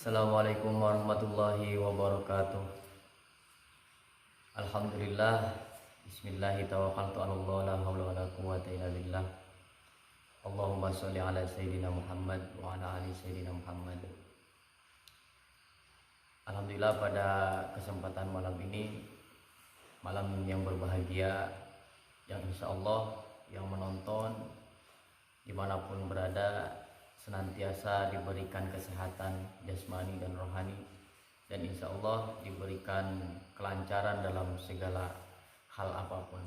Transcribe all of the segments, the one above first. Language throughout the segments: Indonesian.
Assalamualaikum warahmatullahi wabarakatuh. Alhamdulillah. Bismillahirrahmanirrahim. La haula wala quwwata illa billah. Allahumma sholli ala sayyidina Muhammad wa ala ali sayyidina Muhammad. Alhamdulillah, pada kesempatan malam ini, malam yang berbahagia, yang insya Allah yang menonton dimanapun berada senantiasa diberikan kesehatan jasmani dan rohani, dan insya Allah diberikan kelancaran dalam segala hal apapun.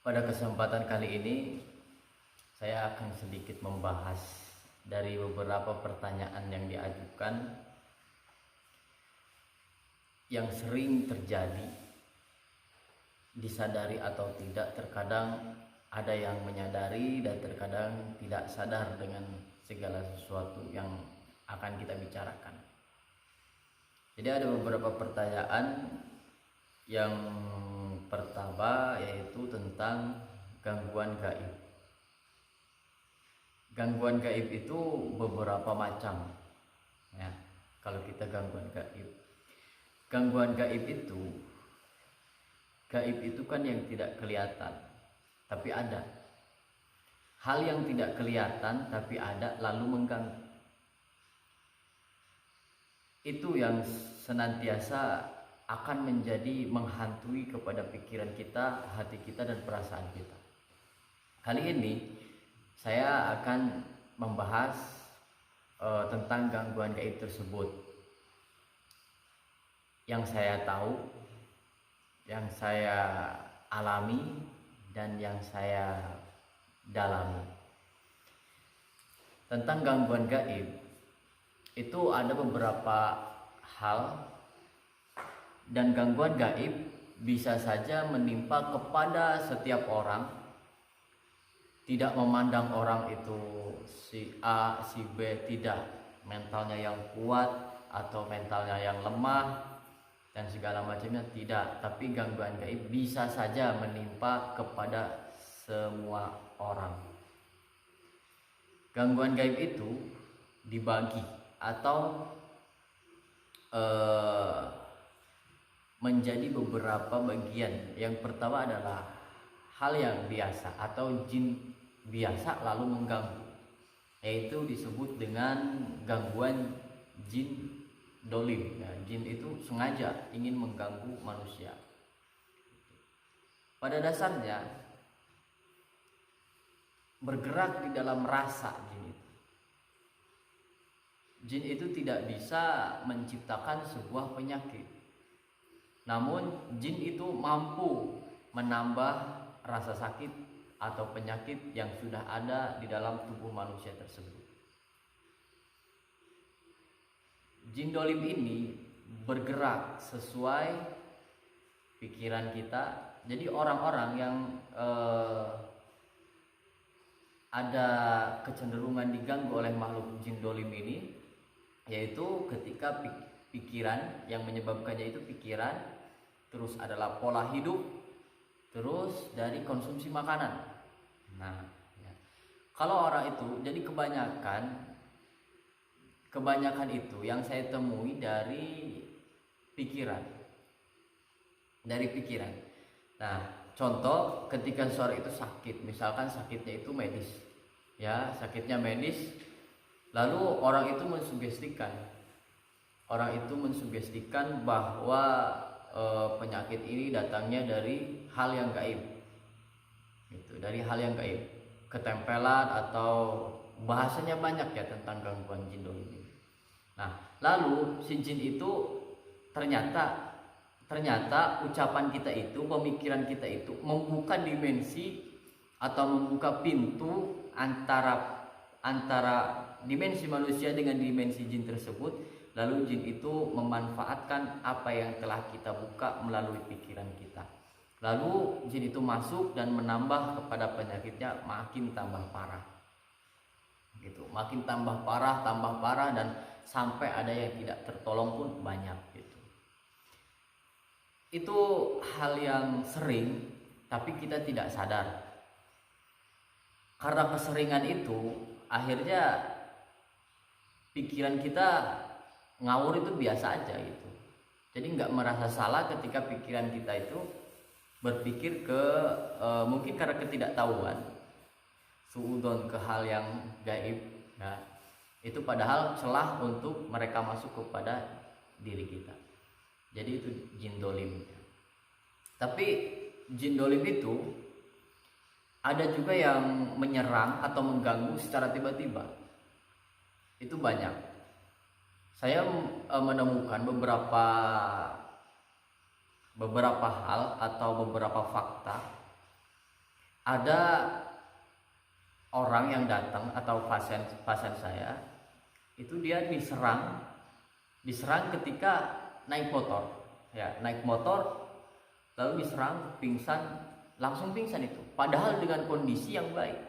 Pada kesempatan kali ini saya akan sedikit membahas dari beberapa pertanyaan yang diajukan yang sering terjadi, disadari atau tidak. Terkadang ada yang menyadari dan terkadang tidak sadar dengan segala sesuatu yang akan kita bicarakan. Jadi ada beberapa pertanyaan. Yang pertama yaitu tentang gangguan gaib. Gangguan gaib itu beberapa macam ya. Kalau kita gangguan gaib itu kan yang tidak kelihatan tapi ada. Hal yang tidak kelihatan tapi ada lalu mengganggu. Itu yang senantiasa akan menjadi menghantui kepada pikiran kita, hati kita, dan perasaan kita. Kali ini saya akan membahas tentang gangguan gaib tersebut. Yang saya tahu, yang saya alami, dan yang saya dalami. Tentang gangguan gaib itu ada beberapa hal, dan gangguan gaib bisa saja menimpa kepada setiap orang, tidak memandang orang itu si A, si B, tidak, mentalnya yang kuat atau mentalnya yang lemah dan segala macamnya, tidak. Tapi gangguan gaib bisa saja menimpa kepada semua orang. Gangguan gaib itu dibagi atau menjadi beberapa bagian. Yang pertama adalah hal yang biasa atau jin biasa lalu mengganggu, yaitu disebut dengan gangguan jin dolim. Nah, jin itu sengaja ingin mengganggu manusia. Pada dasarnya bergerak di dalam rasa jin itu. Jin itu tidak bisa menciptakan sebuah penyakit. Namun jin itu mampu menambah rasa sakit atau penyakit yang sudah ada di dalam tubuh manusia tersebut. Jin dolim ini bergerak sesuai pikiran kita. Jadi orang-orang yang ada kecenderungan diganggu oleh makhluk jin dolim ini, yaitu ketika pikiran yang menyebabkannya itu pikiran, terus adalah pola hidup, terus dari konsumsi makanan. Nah, ya. Kalau orang itu, jadi kebanyakan itu yang saya temui dari pikiran. Nah, contoh ketika seseorang itu sakit, misalkan sakitnya itu medis, ya, sakitnya medis, lalu orang itu mensugestikan bahwa penyakit ini datangnya dari hal yang gaib, gitu, dari hal yang gaib, ketempelan, atau bahasanya banyak ya tentang gangguan jin dolim ini. Nah, lalu si jin itu ternyata ucapan kita itu, pemikiran kita itu membuka dimensi atau membuka pintu antara dimensi manusia dengan dimensi jin tersebut. Lalu jin itu memanfaatkan apa yang telah kita buka melalui pikiran kita. Lalu jin itu masuk dan menambah kepada penyakitnya, makin tambah parah. Gitu, makin tambah parah dan sampai ada yang tidak tertolong pun banyak gitu. Itu hal yang sering tapi kita tidak sadar. Karena keseringan itu akhirnya pikiran kita ngawur itu biasa aja gitu. Jadi nggak merasa salah ketika pikiran kita itu berpikir ke mungkin karena ketidaktahuan, suudon, ke hal yang gaib. Nah, itu padahal celah untuk mereka masuk kepada diri kita. Jadi itu jin dolim. Tapi jin dolim itu ada juga yang menyerang atau mengganggu secara tiba-tiba. Itu banyak. Saya menemukan beberapa hal atau beberapa fakta. Ada orang yang datang atau pasien saya itu dia diserang ketika naik motor, ya, naik motor lalu diserang, langsung pingsan itu. Padahal dengan kondisi yang baik.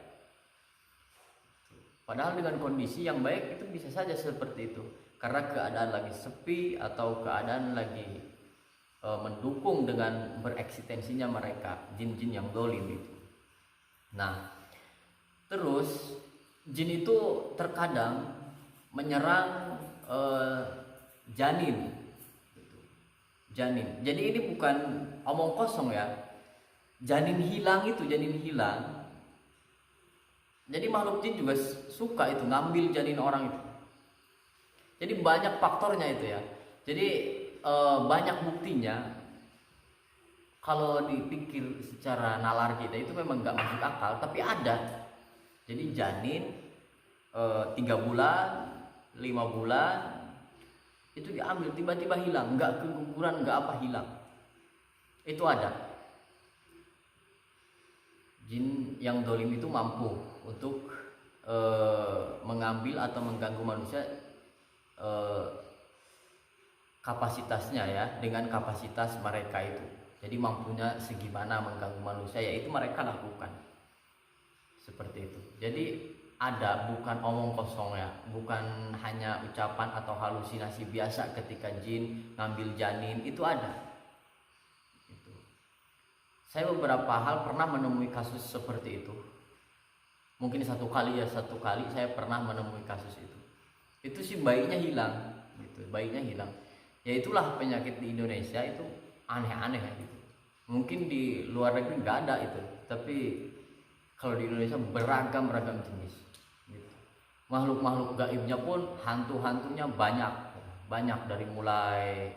Itu bisa saja seperti itu. Karena keadaan lagi sepi atau keadaan lagi mendukung dengan bereksistensinya mereka, jin-jin yang dolim itu. Nah, terus jin itu terkadang menyerang janin. Jadi ini bukan omong kosong ya. Janin hilang. Jadi makhluk jin juga suka itu ngambil janin orang itu. Jadi banyak faktornya itu ya. Jadi banyak buktinya. Kalau dipikir secara nalar kita itu memang nggak masuk akal, tapi ada. Jadi janin 3 bulan, 5 bulan itu diambil, tiba-tiba hilang, nggak keguguran, nggak apa, hilang. Itu ada. Jin yang dolim itu mampu untuk mengambil atau mengganggu manusia kapasitasnya ya, dengan kapasitas mereka itu. Jadi mampunya segimana mengganggu manusia, yaitu mereka lakukan. Seperti itu. Jadi ada, bukan omong kosong ya, bukan hanya ucapan atau halusinasi biasa ketika jin ngambil janin, itu ada. Itu. Saya beberapa hal pernah menemui kasus seperti itu. Mungkin satu kali saya pernah menemui kasus itu. Itu sih bayinya hilang, gitu. Bayinya hilang. Ya itulah penyakit di Indonesia itu aneh-aneh gitu. Mungkin di luar negeri nggak ada itu, tapi kalau di Indonesia beragam jenis. Gitu. Makhluk gaibnya pun hantu-hantunya banyak dari mulai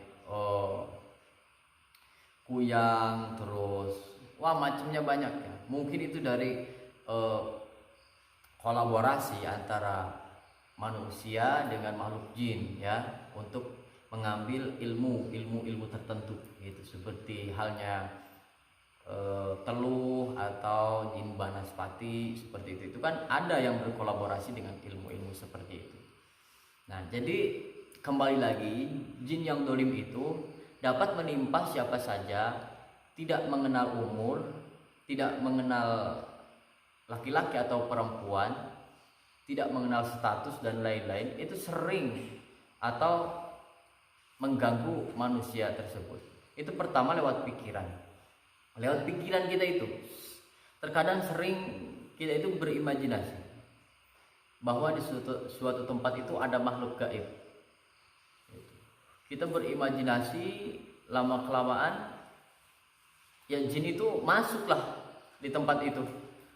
kuyang, terus macamnya banyak ya. Mungkin itu dari kolaborasi antara manusia dengan makhluk jin ya, untuk mengambil ilmu tertentu gitu, seperti halnya teluh atau jin banaspati seperti itu. Itu kan ada yang berkolaborasi dengan ilmu seperti itu. Nah, jadi kembali lagi, jin yang dolim itu dapat menimpa siapa saja, tidak mengenal umur, tidak mengenal laki-laki atau perempuan, tidak mengenal status dan lain-lain. Itu sering atau mengganggu manusia tersebut. Itu pertama lewat pikiran kita itu. Terkadang sering kita itu berimajinasi bahwa di suatu tempat itu ada makhluk gaib. Kita berimajinasi, lama kelamaan ya jin itu masuklah di tempat itu.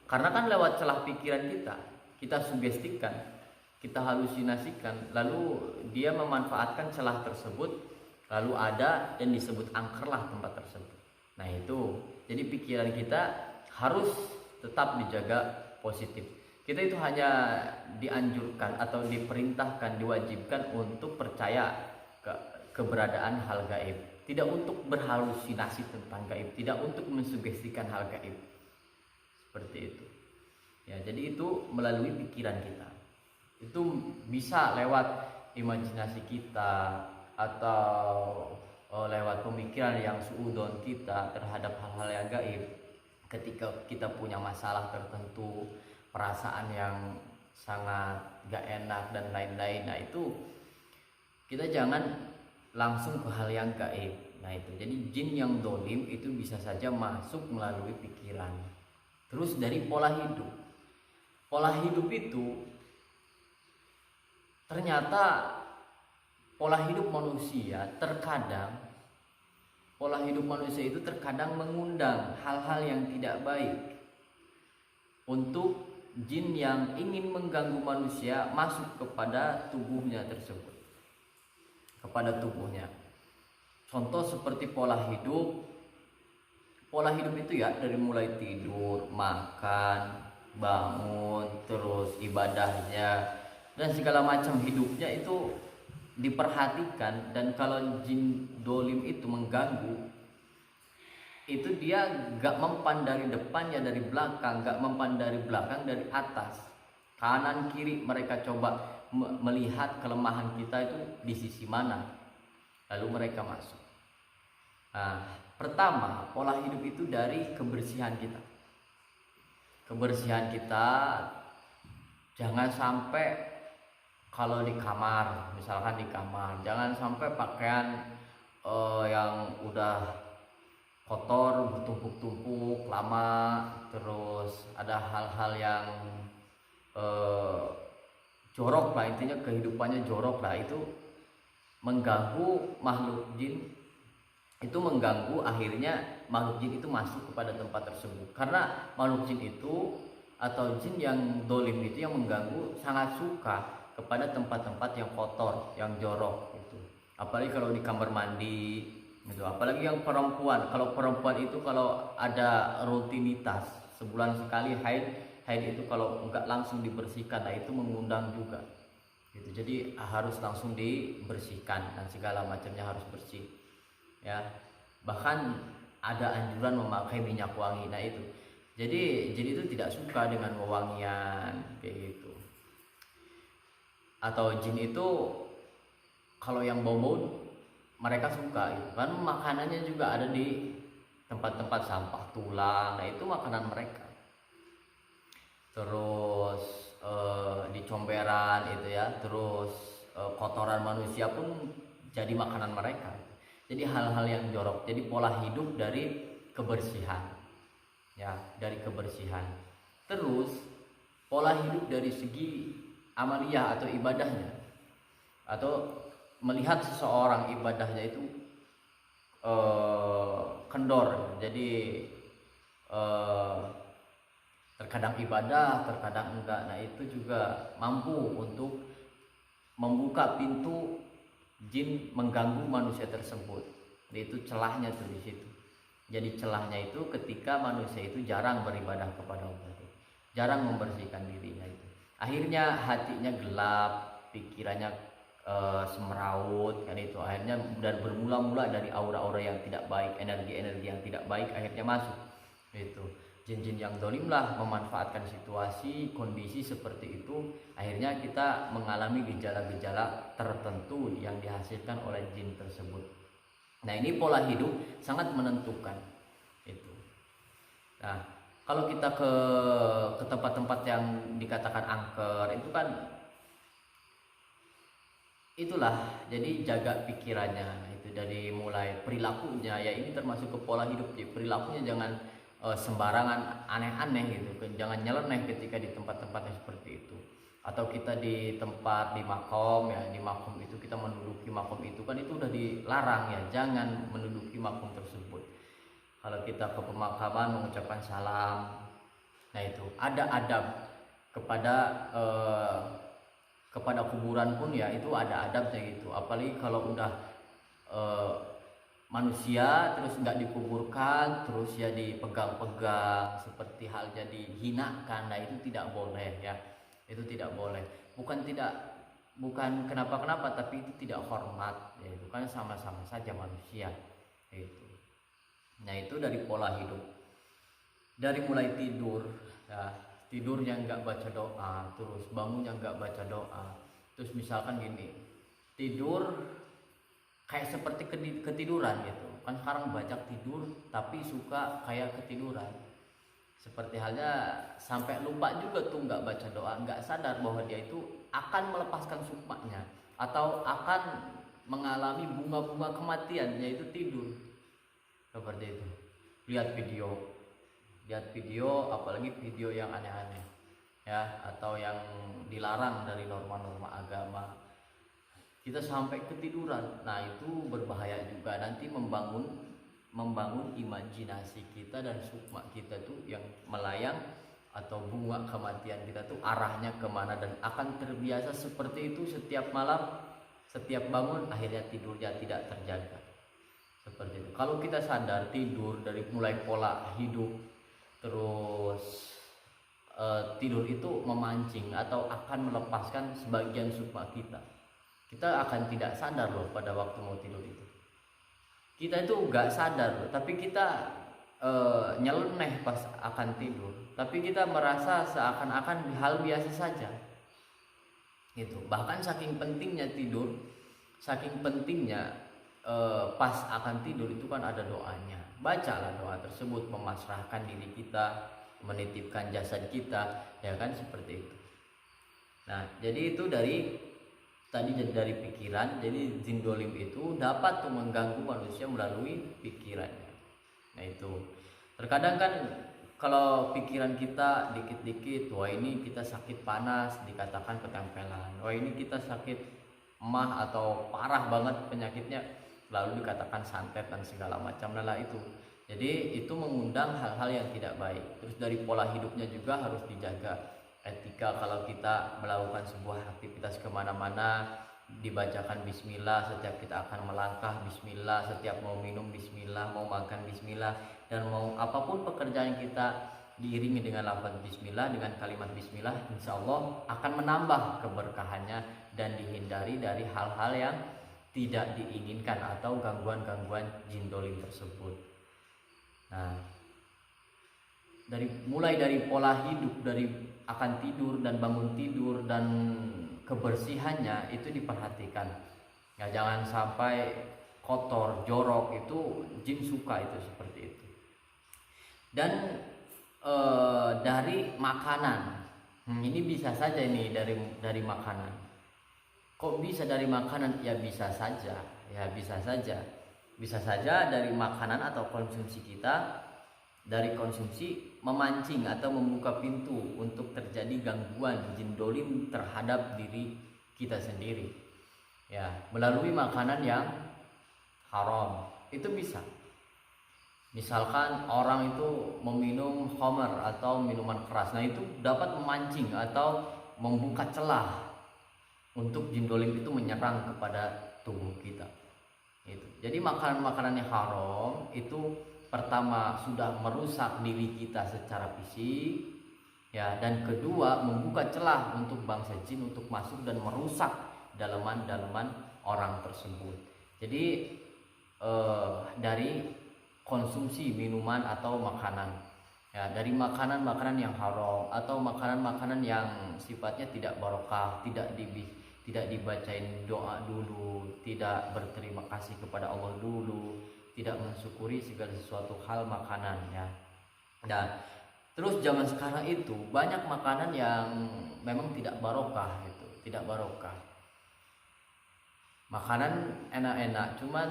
Karena kan lewat celah pikiran kita sugestikan, kita halusinasikan, lalu dia memanfaatkan celah tersebut, lalu ada dan disebut angkerlah tempat tersebut. Nah itu, jadi pikiran kita harus tetap dijaga positif. Kita itu hanya dianjurkan atau diperintahkan, diwajibkan untuk percaya keberadaan hal gaib, tidak untuk berhalusinasi tentang gaib, tidak untuk mensugestikan hal gaib. Seperti itu. Ya, jadi itu melalui pikiran kita. Itu bisa lewat imajinasi kita atau lewat pemikiran yang suudon kita terhadap hal-hal yang gaib. Ketika kita punya masalah tertentu, perasaan yang sangat gak enak dan lain-lain, nah itu kita jangan langsung ke hal yang gaib. Nah itu, jadi jin yang dolim itu bisa saja masuk melalui pikiran. Terus dari pola hidup itu ternyata pola hidup manusia itu terkadang mengundang hal-hal yang tidak baik untuk jin yang ingin mengganggu manusia masuk kepada tubuhnya tersebut, kepada tubuhnya. Contoh seperti pola hidup itu ya, dari mulai tidur, makan, bangun, terus ibadahnya dan segala macam hidupnya itu diperhatikan. Dan kalau jin dolim itu mengganggu, itu dia gak mempan dari depannya, dari belakang, gak mempan dari belakang, dari atas, kanan kiri, mereka coba melihat kelemahan kita itu di sisi mana, lalu mereka masuk. Nah, pertama, pola hidup itu dari kebersihan kita. Kebersihan kita, jangan sampai kalau di kamar, misalkan di kamar, jangan sampai pakaian yang udah kotor, bertumpuk-tumpuk lama, terus ada hal-hal yang jorok lah, intinya kehidupannya jorok lah, itu mengganggu makhluk jin. Itu mengganggu, akhirnya makhluk jin itu masuk kepada tempat tersebut. Karena makhluk jin itu atau jin yang dolim itu yang mengganggu sangat suka kepada tempat-tempat yang kotor, yang jorok itu. Apalagi kalau di kamar mandi gitu. Apalagi yang perempuan. Kalau perempuan itu kalau ada rutinitas sebulan sekali haid itu kalau enggak langsung dibersihkan, nah itu mengundang juga. Gitu. Jadi harus langsung dibersihkan dan segala macamnya harus bersih. Ya, bahkan ada anjuran memakai minyak wangi. Nah itu, jadi itu tidak suka dengan wewangian kayak gitu. Atau jin itu kalau yang bau-bau mereka suka gitu kan. Makanannya juga ada di tempat-tempat sampah tulang, nah itu makanan mereka. Terus di comberan itu ya, terus kotoran manusia pun jadi makanan mereka. Jadi hal-hal yang jorok. Jadi pola hidup dari kebersihan, ya, dari kebersihan. Terus pola hidup dari segi amaliyah atau ibadahnya, atau melihat seseorang ibadahnya itu kendor. Jadi terkadang ibadah, terkadang enggak. Nah itu juga mampu untuk membuka pintu jin mengganggu manusia tersebut. Itu celahnya tuh di situ. Jadi celahnya itu ketika manusia itu jarang beribadah kepada Allah, jarang membersihkan dirinya itu. Akhirnya hatinya gelap, pikirannya semeraut kan itu. Akhirnya dan bermula-mula dari aura-aura yang tidak baik, energi-energi yang tidak baik akhirnya masuk. Itu jin-jin yang dolim lah memanfaatkan situasi kondisi seperti itu, akhirnya kita mengalami gejala-gejala tertentu yang dihasilkan oleh jin tersebut. Nah ini pola hidup sangat menentukan itu. Nah kalau kita ke tempat-tempat yang dikatakan angker itu kan itulah, jadi jaga pikirannya itu dari mulai perilakunya ya, ini termasuk ke pola hidup. Jadi perilakunya jangan sembarangan aneh-aneh gitu, jangan nyeleneh ketika di tempat-tempat yang seperti itu. Atau kita di tempat di makom ya, di makom itu kita menduduki makom itu kan itu udah dilarang ya, jangan menduduki makom tersebut. Kalau kita ke pemakaman mengucapkan salam, nah itu ada adab kepada kuburan pun ya, itu ada adabnya gitu. Apalagi kalau udah manusia terus nggak dikuburkan, terus ya dipegang-pegang seperti halnya dihinakan, nah itu tidak boleh ya, itu tidak boleh. Bukan kenapa-kenapa, tapi itu tidak hormat ya, itu kan sama-sama saja manusia itu. Nah itu dari pola hidup, dari mulai tidur ya, tidurnya nggak baca doa, terus bangunnya nggak baca doa. Terus misalkan gini, tidur kayak seperti ketiduran gitu kan. Sekarang banyak tidur tapi suka kayak ketiduran, seperti halnya sampai lupa juga tuh nggak baca doa, nggak sadar bahwa dia itu akan melepaskan sukmanya atau akan mengalami bunga-bunga kematian, yaitu tidur. Seperti itu. Lihat video, apalagi video yang aneh-aneh. ya, atau yang dilarang dari norma-norma agama, kita sampai ketiduran. Nah, itu berbahaya juga, nanti membangun imajinasi kita dan sukma kita tuh yang melayang, atau bunga kematian kita tuh arahnya kemana, dan akan terbiasa seperti itu setiap malam, setiap bangun akhirnya tidurnya tidak terjaga. Seperti itu. Kalau kita sadar tidur dari mulai pola hidup, terus tidur itu memancing atau akan melepaskan sebagian sukma kita. Kita akan tidak sadar loh pada waktu mau tidur itu. Kita itu gak sadar loh, tapi kita nyeleneh pas akan tidur. Tapi kita merasa seakan-akan hal biasa saja. Gitu. Bahkan saking pentingnya tidur, saking pentingnya pas akan tidur itu kan ada doanya. Bacalah doa tersebut, memasrahkan diri kita, menitipkan jasad kita, ya kan, seperti itu. Nah, jadi itu dari pikiran. Jadi jin dolim itu dapat tuh mengganggu manusia melalui pikirannya. Nah, itu terkadang kan kalau pikiran kita dikit-dikit, wah ini kita sakit panas, dikatakan ketempelan. Wah ini kita sakit emah atau parah banget penyakitnya, lalu dikatakan santet dan segala macam. Nah itu, jadi itu mengundang hal-hal yang tidak baik. Terus dari pola hidupnya juga harus dijaga. Etika, kalau kita melakukan sebuah aktivitas kemana-mana, dibacakan bismillah setiap kita akan melangkah, bismillah setiap mau minum, bismillah mau makan, bismillah, dan mau apapun pekerjaan kita diiringi dengan lafaz bismillah, dengan kalimat bismillah, insya Allah akan menambah keberkahannya dan dihindari dari hal-hal yang tidak diinginkan atau gangguan-gangguan jin dolim tersebut. Nah, mulai dari pola hidup, dari akan tidur dan bangun tidur dan kebersihannya itu diperhatikan. Ya, jangan sampai kotor, jorok, itu jin suka itu seperti itu. Dan dari makanan, ini bisa saja ini dari makanan. Kok bisa dari makanan? Ya bisa saja, bisa saja dari makanan atau konsumsi kita. Dari konsumsi memancing atau membuka pintu untuk terjadi gangguan jin dolim terhadap diri kita sendiri, ya, melalui makanan yang haram. Itu bisa, misalkan orang itu meminum khamar atau minuman keras, nah itu dapat memancing atau membuka celah untuk jin dolim itu menyerang kepada tubuh kita. Itu. Jadi makanan-makanan yang haram itu pertama sudah merusak diri kita secara fisik, ya, dan kedua membuka celah untuk bangsa jin untuk masuk dan merusak daleman-daleman orang tersebut. Jadi dari konsumsi minuman atau makanan, ya, dari makanan-makanan yang haram atau makanan-makanan yang sifatnya tidak barokah, tidak dibacain doa dulu, tidak berterima kasih kepada Allah dulu, tidak mensyukuri segala sesuatu hal makanan, ya. Dan terus zaman sekarang itu banyak makanan yang memang tidak barokah, gitu, tidak barokah. Makanan enak-enak, cuman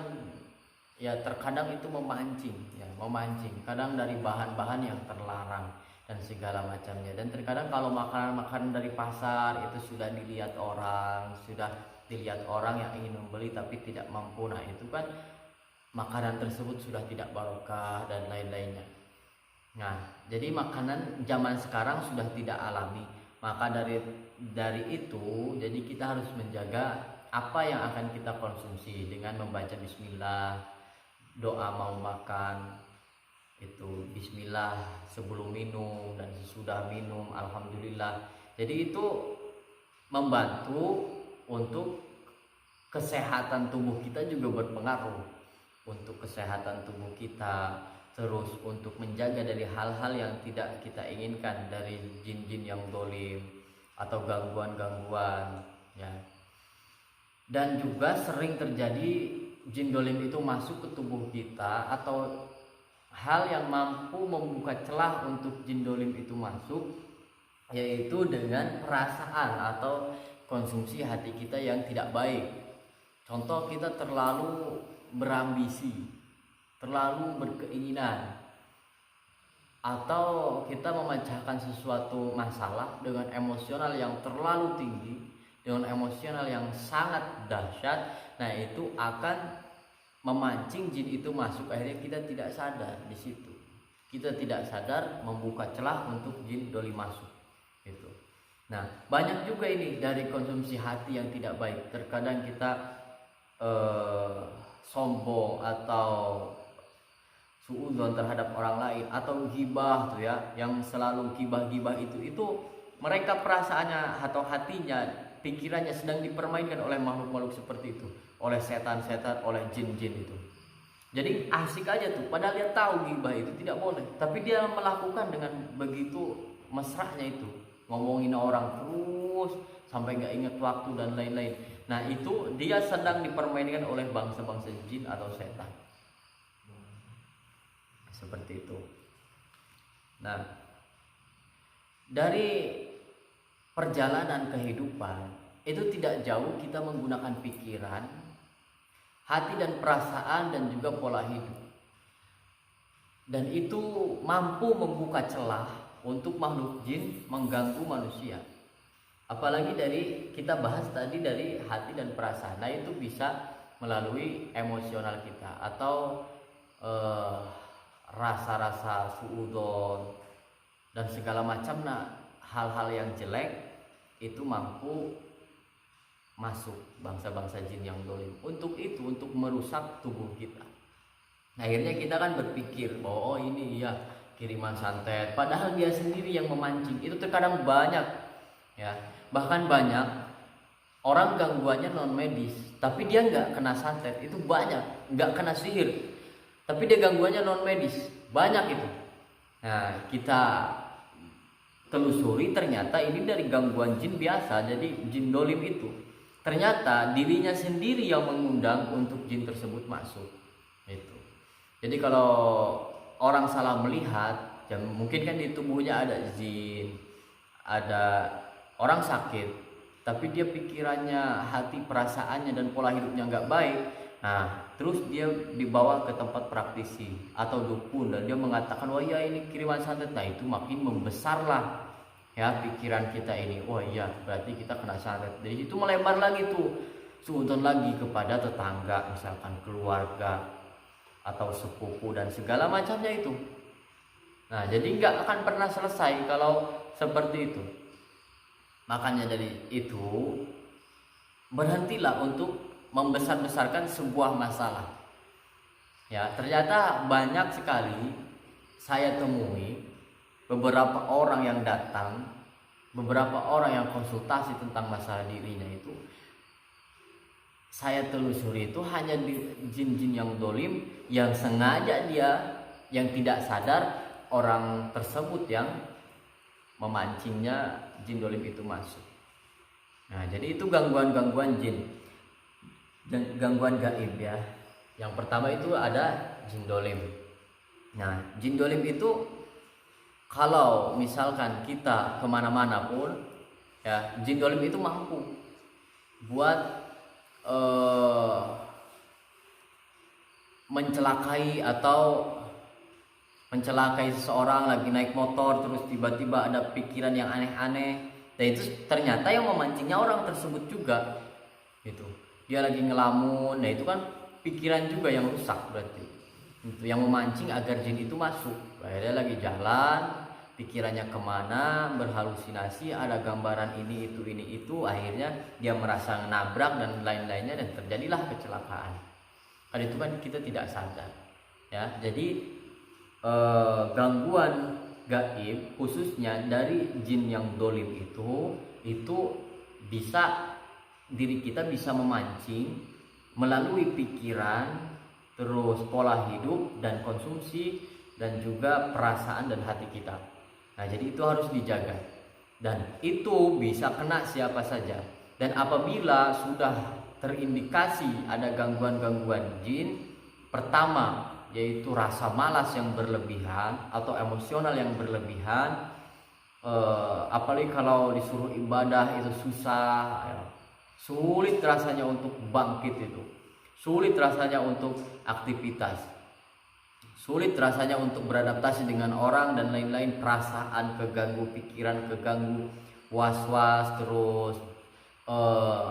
ya terkadang itu memancing, kadang dari bahan-bahan yang terlarang dan segala macamnya. Dan terkadang kalau makanan-makanan dari pasar itu sudah dilihat orang yang ingin membeli tapi tidak mampu, nah itu kan makanan tersebut sudah tidak barokah dan lain-lainnya. Nah, jadi makanan zaman sekarang sudah tidak alami. Maka dari itu, jadi kita harus menjaga apa yang akan kita konsumsi dengan membaca bismillah, doa mau makan itu bismillah sebelum minum dan sesudah minum alhamdulillah. Jadi itu membantu untuk kesehatan tubuh kita, juga berpengaruh untuk kesehatan tubuh kita, terus untuk menjaga dari hal-hal yang tidak kita inginkan, dari jin-jin yang dolim atau gangguan-gangguan, ya. Dan juga sering terjadi jin dolim itu masuk ke tubuh kita, atau hal yang mampu membuka celah untuk jin dolim itu masuk, yaitu dengan perasaan atau konsumsi hati kita yang tidak baik. Contoh, kita terlalu berambisi, terlalu berkeinginan, atau kita memecahkan sesuatu masalah dengan emosional yang terlalu tinggi, dengan emosional yang sangat dahsyat, nah itu akan memancing jin itu masuk. Akhirnya kita tidak sadar di situ, kita tidak sadar membuka celah untuk jin dolim masuk gitu. Nah banyak juga ini dari konsumsi hati yang tidak baik. Terkadang kita sombong atau suudzon terhadap orang lain, atau gibah tuh ya, yang selalu gibah-gibah itu mereka perasaannya atau hatinya, pikirannya sedang dipermainkan oleh makhluk-makhluk seperti itu, oleh setan-setan, oleh jin-jin itu. Jadi asik aja tuh, padahal dia tahu gibah itu tidak boleh, tapi dia melakukan dengan begitu mesranya itu, ngomongin orang terus sampai nggak ingat waktu dan lain-lain. Nah itu dia sedang dipermainkan oleh bangsa-bangsa jin atau setan. Seperti itu. Nah, dari perjalanan kehidupan itu tidak jauh kita menggunakan pikiran, hati dan perasaan, dan juga pola hidup. Dan itu mampu membuka celah untuk makhluk jin mengganggu manusia. Apalagi dari kita bahas tadi dari hati dan perasaan. Nah, itu bisa melalui emosional kita atau rasa-rasa suudzon dan segala macam. Nah hal-hal yang jelek itu mampu masuk bangsa-bangsa jin yang dolim untuk merusak tubuh kita. Akhirnya kita kan berpikir bahwa oh ini ya kiriman santet, padahal dia sendiri yang memancing. Itu terkadang banyak ya, bahkan banyak orang gangguannya non medis tapi dia nggak kena santet. Itu banyak, nggak kena sihir tapi dia gangguannya non medis, banyak itu. Nah kita telusuri, ternyata ini dari gangguan jin biasa. Jadi jin dolim itu ternyata dirinya sendiri yang mengundang untuk jin tersebut masuk itu. Jadi kalau orang salah melihat, dan mungkin kan di tubuhnya ada jin, ada orang sakit, tapi dia pikirannya, hati, perasaannya dan pola hidupnya nggak baik. Nah terus dia dibawa ke tempat praktisi atau dukun dan dia mengatakan wah ya ini kiriman santet. Nah itu makin membesarlah ya pikiran kita ini, wah iya berarti kita kena santet. Jadi itu melebar lagi tuh, suudzon lagi kepada tetangga, misalkan keluarga atau sepupu dan segala macamnya itu. Nah jadi nggak akan pernah selesai kalau seperti itu. Makanya dari itu berhentilah untuk membesar-besarkan sebuah masalah. Ya, ternyata banyak sekali saya temui beberapa orang yang datang, beberapa orang yang konsultasi tentang masalah dirinya itu, saya telusuri itu hanya jin-jin yang dolim, yang sengaja dia, yang tidak sadar orang tersebut yang memancingnya jin dolim itu masuk. Nah, jadi itu gangguan-gangguan jin dan gangguan gaib ya. Yang pertama itu ada jin dolim. Nah, jin dolim itu kalau misalkan kita kemana-mana pun ya, jin dolim itu mampu buat mencelakai atau mencelakai seseorang lagi naik motor terus tiba-tiba ada pikiran yang aneh-aneh. Dan itu ternyata yang memancingnya orang tersebut juga gitu. Dia lagi ngelamun, nah itu kan pikiran juga yang rusak berarti. Itu yang memancing agar jin itu masuk. Akhirnya lagi jalan, pikirannya kemana, berhalusinasi, ada gambaran ini itu, akhirnya dia merasa nabrak dan lain-lainnya dan terjadilah kecelakaan. Karena itu kan kita tidak sadar. Ya, jadi gangguan gaib khususnya dari jin yang dolim itu bisa, diri kita bisa memancing melalui pikiran, terus pola hidup dan konsumsi, dan juga perasaan dan hati kita. Nah jadi itu harus dijaga, dan itu bisa kena siapa saja. Dan apabila sudah terindikasi ada gangguan-gangguan jin, pertama yaitu rasa malas yang berlebihan atau emosional yang berlebihan, apalagi kalau disuruh ibadah itu susah ya. Sulit rasanya untuk bangkit itu, sulit rasanya untuk aktivitas, sulit rasanya untuk beradaptasi dengan orang dan lain-lain, perasaan keganggu, pikiran keganggu, was-was, terus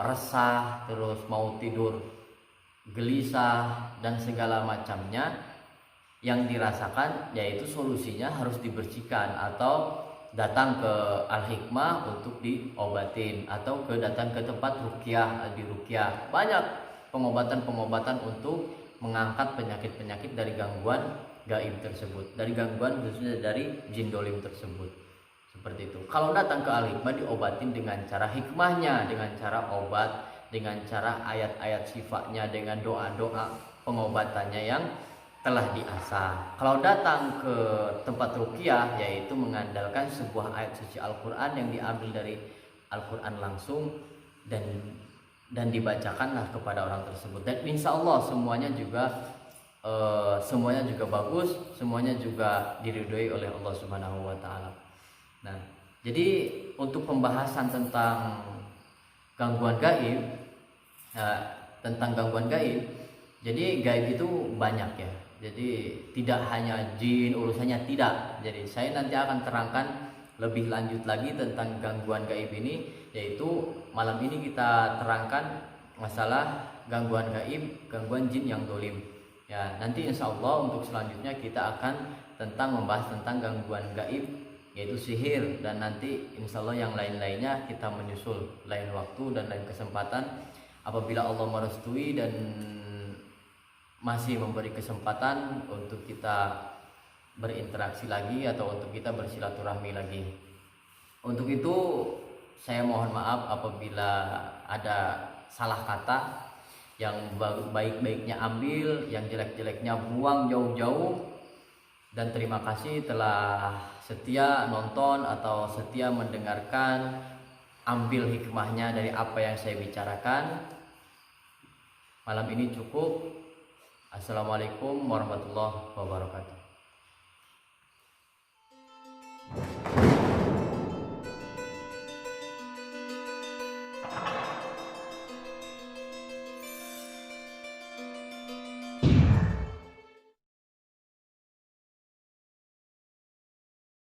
resah, terus mau tidur gelisah dan segala macamnya yang dirasakan, yaitu solusinya harus dibersihkan atau datang ke Al-Hikmah untuk diobatin, atau datang ke tempat ruqyah, di ruqyah. Banyak pengobatan-pengobatan untuk mengangkat penyakit-penyakit dari gangguan gaib tersebut, dari gangguan khususnya dari jin dolim tersebut. Seperti itu. Kalau datang ke Al-Hikmah diobatin dengan cara hikmahnya, dengan cara obat, dengan cara ayat-ayat sifatnya, dengan doa-doa pengobatannya yang telah diasah. Kalau datang ke tempat ruqyah, yaitu mengandalkan sebuah ayat suci Al-Quran yang diambil dari Al-Quran langsung dan dibacakanlah kepada orang tersebut. Dan insya Allah semuanya juga bagus, semuanya juga diridhoi oleh Allah Subhanahu Wa Taala. Nah, jadi untuk pembahasan tentang gangguan gaib, jadi gaib itu banyak ya. Jadi tidak hanya jin urusannya, tidak. Jadi saya nanti akan terangkan lebih lanjut lagi tentang gangguan gaib ini, yaitu malam ini kita terangkan masalah gangguan gaib, gangguan jin yang dolim. Ya, nanti insya Allah untuk selanjutnya kita akan membahas tentang gangguan gaib, yaitu sihir, dan nanti insya Allah yang lain-lainnya kita menyusul lain waktu dan lain kesempatan apabila Allah merestui dan masih memberi kesempatan untuk kita berinteraksi lagi atau untuk kita bersilaturahmi lagi. Untuk itu saya mohon maaf apabila ada salah kata, yang baik-baiknya ambil, yang jelek-jeleknya buang jauh-jauh. Dan terima kasih telah setia nonton atau setia mendengarkan, ambil hikmahnya dari apa yang saya bicarakan. Malam ini cukup. Assalamualaikum warahmatullahi wabarakatuh.